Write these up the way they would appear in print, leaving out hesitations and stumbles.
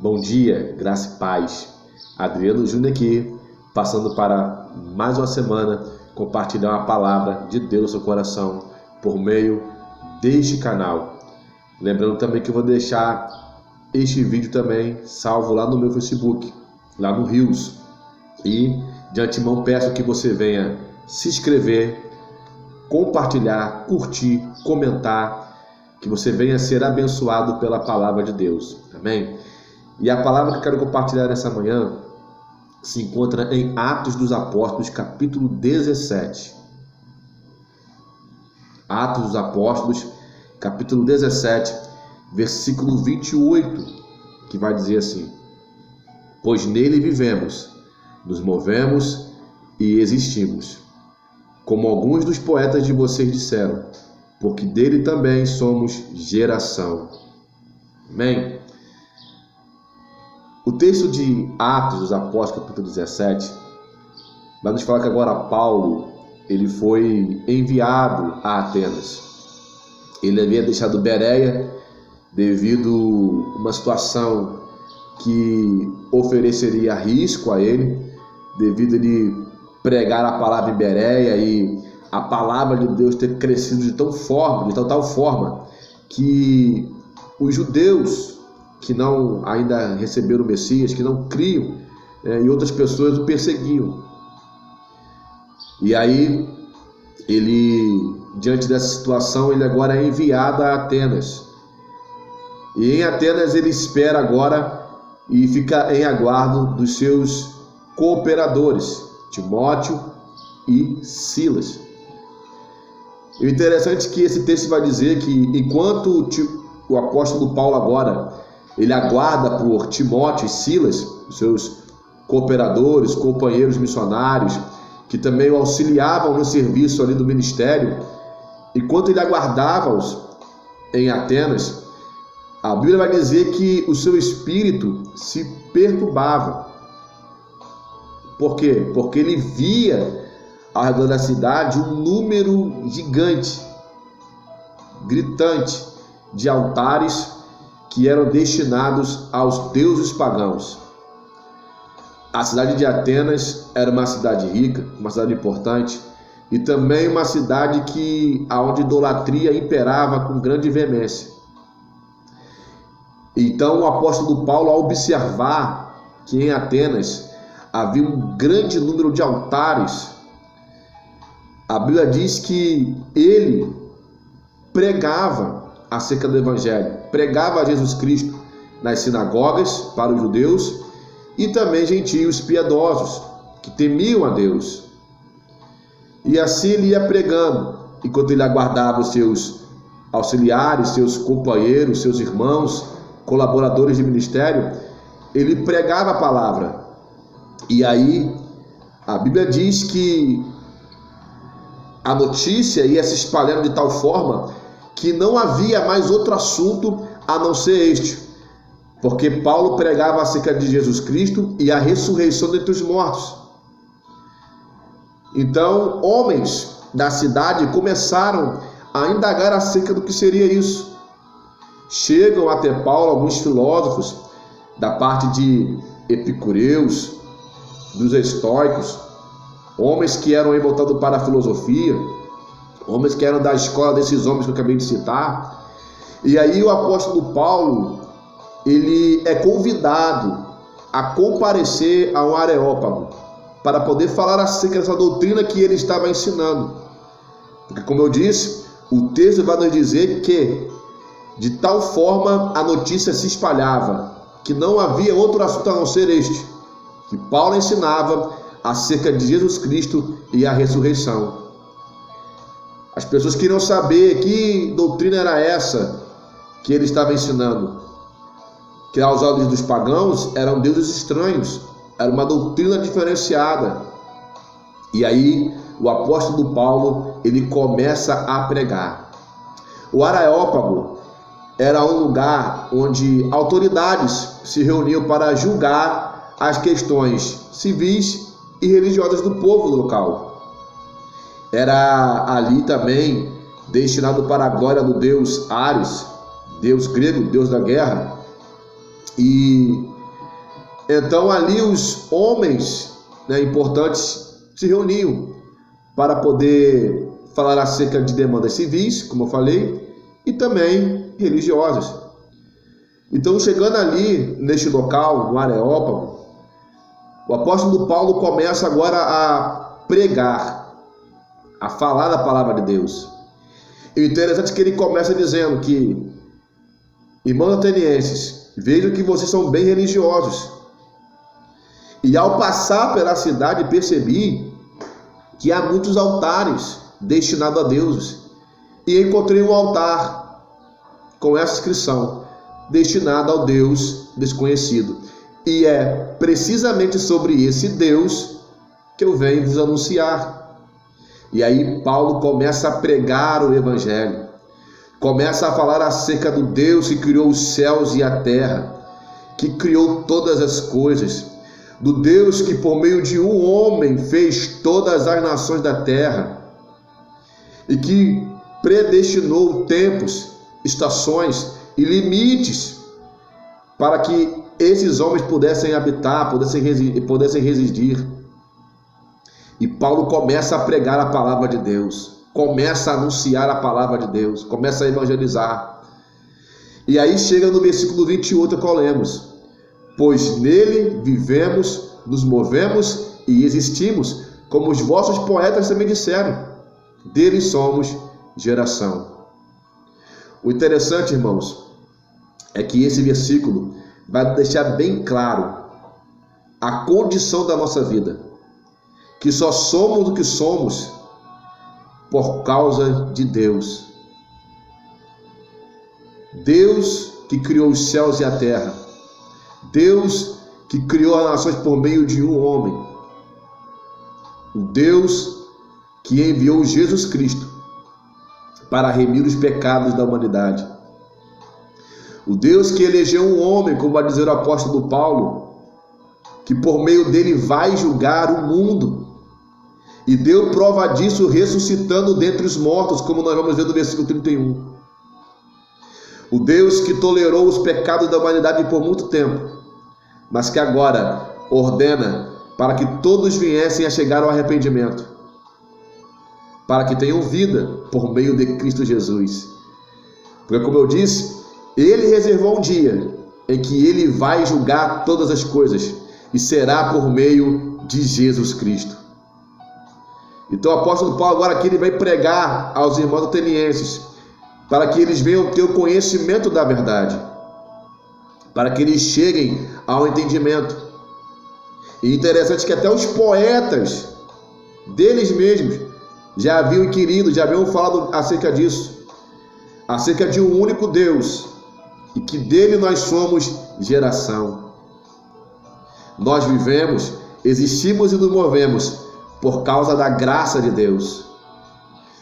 Bom dia, graça e paz. Adriano Júnior aqui, passando para mais uma semana compartilhar uma palavra de Deus no seu coração por meio deste canal. Lembrando também que eu vou deixar este vídeo também salvo lá no meu Facebook, lá no Rios. E de antemão peço que você venha se inscrever, compartilhar, curtir, comentar, que você venha ser abençoado pela palavra de Deus. Amém? E a palavra que eu quero compartilhar nessa manhã se encontra em Atos dos Apóstolos, capítulo 17. Atos dos Apóstolos, capítulo 17, versículo 28, que vai dizer assim: pois nele vivemos, nos movemos e existimos, como alguns dos poetas de vocês disseram, porque dele também somos geração. Amém? O texto de Atos dos Apóstolos, capítulo 17, vai nos falar que agora Paulo, ele foi enviado a Atenas. Ele havia deixado Bereia devido a uma situação que ofereceria risco a ele, devido a ele pregar a palavra em Bereia e a palavra de Deus ter crescido de tal forma que os judeus que não ainda receberam o Messias, que não criam, e outras pessoas o perseguiam. E aí, ele, diante dessa situação, ele agora é enviado a Atenas. E em Atenas ele espera agora e fica em aguardo dos seus cooperadores, Timóteo e Silas. E o interessante é que esse texto vai dizer que enquanto o apóstolo Paulo agora ele aguarda por Timóteo e Silas, os seus cooperadores, companheiros missionários, que também o auxiliavam no serviço ali do ministério. Enquanto ele aguardava-os em Atenas, a Bíblia vai dizer que o seu espírito se perturbava. Por quê? Porque ele via ao redor da cidade um número gigante, gritante, de altares que eram destinados aos deuses pagãos. A cidade de Atenas era uma cidade rica, uma cidade importante, e também uma cidade onde a idolatria imperava com grande veemência. Então o apóstolo Paulo, ao observar que em Atenas havia um grande número de altares, a Bíblia diz que ele pregava acerca do Evangelho, pregava a Jesus Cristo nas sinagogas para os judeus e também gentios piedosos que temiam a Deus. E assim ele ia pregando, enquanto ele aguardava os seus auxiliares, seus companheiros, seus irmãos, colaboradores de ministério, ele pregava a palavra. E aí a Bíblia diz que a notícia ia se espalhando de tal forma que não havia mais outro assunto a não ser este, porque Paulo pregava acerca de Jesus Cristo e a ressurreição dentre os mortos. Então, homens da cidade começaram a indagar acerca do que seria isso. Chegam até Paulo alguns filósofos da parte de epicureus, dos estoicos, homens que eram voltados para a filosofia, homens que eram da escola desses homens que eu acabei de citar. E aí o apóstolo Paulo, ele é convidado a comparecer a um Areópago para poder falar acerca dessa doutrina que ele estava ensinando. Porque, como eu disse, o texto vai nos dizer que de tal forma a notícia se espalhava que não havia outro assunto a não ser este, que Paulo ensinava acerca de Jesus Cristo e a ressurreição. As pessoas queriam saber que doutrina era essa que ele estava ensinando, que aos olhos dos pagãos eram deuses estranhos, era uma doutrina diferenciada. E aí o apóstolo Paulo, ele começa a pregar. O Areópago era um lugar onde autoridades se reuniam para julgar as questões civis e religiosas do povo local. Era ali também destinado para a glória do deus Ares, deus grego, deus da guerra. E então ali os homens, né, importantes se reuniam para poder falar acerca de demandas civis, como eu falei, e também religiosas. Então, chegando ali neste local, no Areópago, o apóstolo Paulo começa agora a pregar, a falar da palavra de Deus. E o interessante é que ele começa dizendo que, irmãos atenienses, vejo que vocês são bem religiosos. E ao passar pela cidade percebi que há muitos altares destinados a deuses. E encontrei um altar com essa inscrição: destinado ao Deus desconhecido. E é precisamente sobre esse Deus que eu venho vos anunciar. E aí Paulo começa a pregar o Evangelho. Começa a falar acerca do Deus que criou os céus e a terra, que criou todas as coisas. Do Deus que por meio de um homem fez todas as nações da terra. E que predestinou tempos, estações e limites para que esses homens pudessem habitar, pudessem residir. E Paulo começa a pregar a palavra de Deus, começa a anunciar a palavra de Deus, começa a evangelizar. E aí chega no versículo 28 que lemos: pois nele vivemos, nos movemos e existimos, como os vossos poetas também disseram, dele somos geração. O interessante, irmãos, é que esse versículo vai deixar bem claro a condição da nossa vida, que só somos o que somos por causa de Deus. Deus que criou os céus e a terra, Deus que criou as nações por meio de um homem, o Deus que enviou Jesus Cristo para remir os pecados da humanidade, o Deus que elegeu um homem, como vai dizer o apóstolo Paulo, que por meio dele vai julgar o mundo, e deu prova disso ressuscitando dentre os mortos, como nós vamos ver no versículo 31. O Deus que tolerou os pecados da humanidade por muito tempo, mas que agora ordena para que todos viessem a chegar ao arrependimento, para que tenham vida por meio de Cristo Jesus. Porque, como eu disse, ele reservou um dia em que ele vai julgar todas as coisas, e será por meio de Jesus Cristo. Então o apóstolo Paulo agora aqui ele vai pregar aos irmãos atenienses, para que eles venham ter o conhecimento da verdade, para que eles cheguem ao entendimento. E interessante que até os poetas deles mesmos já haviam inquirido, já haviam falado acerca disso, acerca de um único Deus, e que dele nós somos geração. Nós vivemos, existimos e nos movemos por causa da graça de Deus.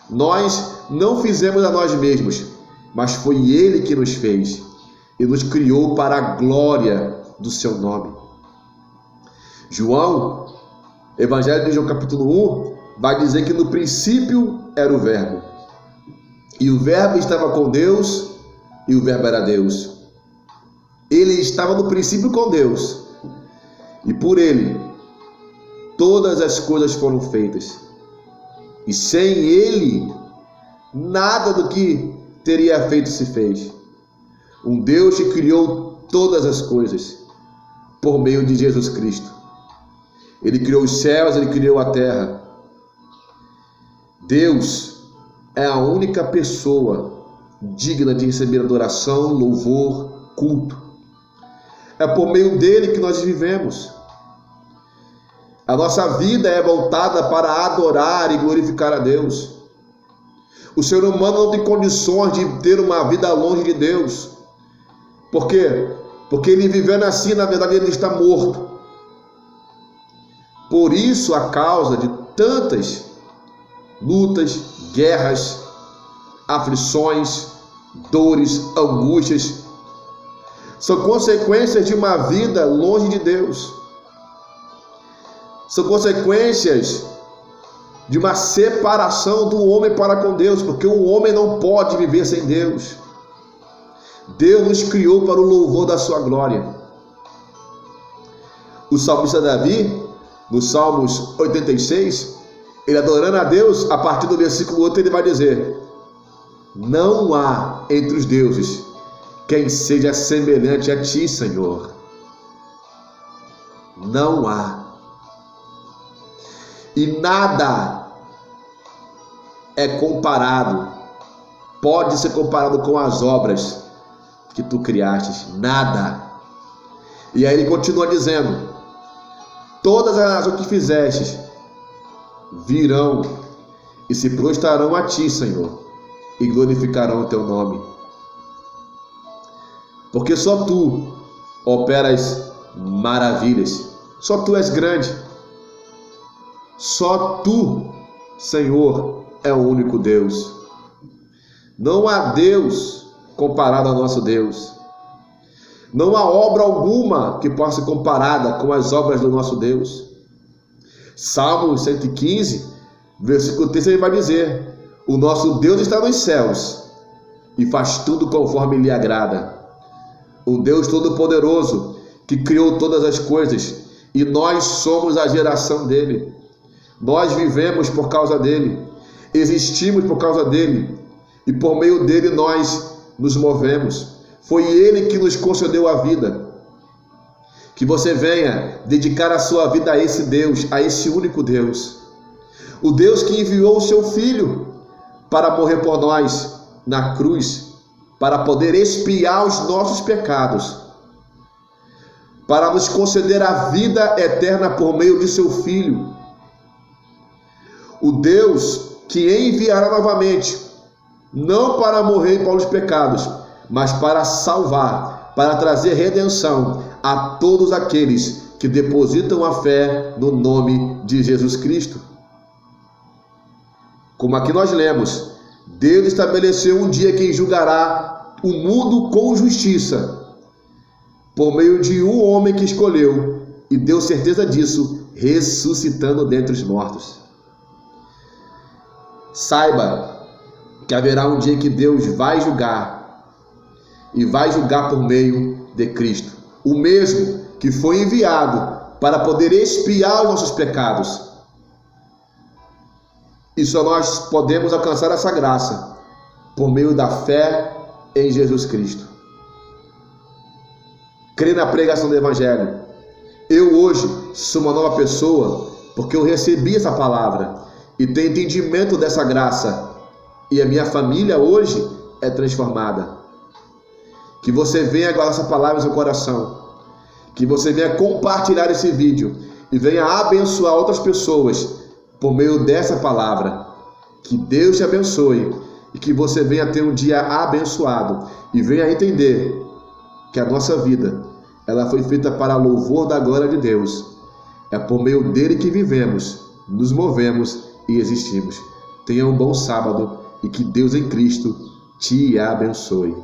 Nós não fizemos a nós mesmos, mas foi Ele que nos fez e nos criou para a glória do seu nome. João, Evangelho de João capítulo 1, vai dizer que no princípio era o Verbo, e o Verbo estava com Deus, e o Verbo era Deus. Ele estava no princípio com Deus, e por Ele todas as coisas foram feitas, e sem Ele nada do que teria feito se fez. Um Deus que criou todas as coisas por meio de Jesus Cristo. Ele criou os céus, Ele criou a terra. Deus é a única pessoa digna de receber adoração, louvor, culto. É por meio dele que nós vivemos. A nossa vida é voltada para adorar e glorificar a Deus. O ser humano não tem condições de ter uma vida longe de Deus. Por quê? Porque ele vivendo assim, na verdade, ele está morto. Por isso, a causa de tantas lutas, guerras, aflições, dores, angústias, são consequências de uma vida longe de Deus. São consequências de uma separação do homem para com Deus, porque o homem não pode viver sem Deus. Deus nos criou para o louvor da sua glória. O salmista Davi, no Salmos 86, ele adorando a Deus, a partir do versículo 8 ele vai dizer: não há entre os deuses quem seja semelhante a ti, Senhor. Não há. E nada é comparado, pode ser comparado com as obras que tu criastes. Nada. E aí ele continua dizendo: todas as o que fizestes virão e se prostrarão a ti, Senhor, e glorificarão o teu nome. Porque só tu operas maravilhas, só tu és grande, só tu, Senhor, é o único Deus. Não há Deus comparado ao nosso Deus. Não há obra alguma que possa ser comparada com as obras do nosso Deus. Salmo 115, versículo 3, ele vai dizer: o nosso Deus está nos céus e faz tudo conforme lhe agrada. O Deus Todo-Poderoso que criou todas as coisas, e nós somos a geração dele. Nós vivemos por causa dele, existimos por causa dele, e por meio dele nós nos movemos. Foi ele que nos concedeu a vida. Que você venha dedicar a sua vida a esse Deus, a esse único Deus. O Deus que enviou o seu Filho para morrer por nós na cruz, para poder expiar os nossos pecados, para nos conceder a vida eterna por meio de seu Filho. O Deus que enviará novamente, não para morrer pelos pecados, mas para salvar, para trazer redenção a todos aqueles que depositam a fé no nome de Jesus Cristo. Como aqui nós lemos, Deus estabeleceu um dia que julgará o mundo com justiça, por meio de um homem que escolheu e deu certeza disso, ressuscitando dentre os mortos. Saiba que haverá um dia que Deus vai julgar, e vai julgar por meio de Cristo, o mesmo que foi enviado para poder expiar os nossos pecados. E só nós podemos alcançar essa graça por meio da fé em Jesus Cristo. Crê na pregação do Evangelho. Eu hoje sou uma nova pessoa porque eu recebi essa palavra e tenho entendimento dessa graça, e a minha família hoje é transformada. Que você venha guardar essa palavra no seu coração, que você venha compartilhar esse vídeo e venha abençoar outras pessoas por meio dessa palavra. Que Deus te abençoe e que você venha ter um dia abençoado e venha entender que a nossa vida, ela foi feita para louvor da glória de Deus. É por meio dele que vivemos, nos movemos e existimos. Tenha um bom sábado e que Deus em Cristo te abençoe.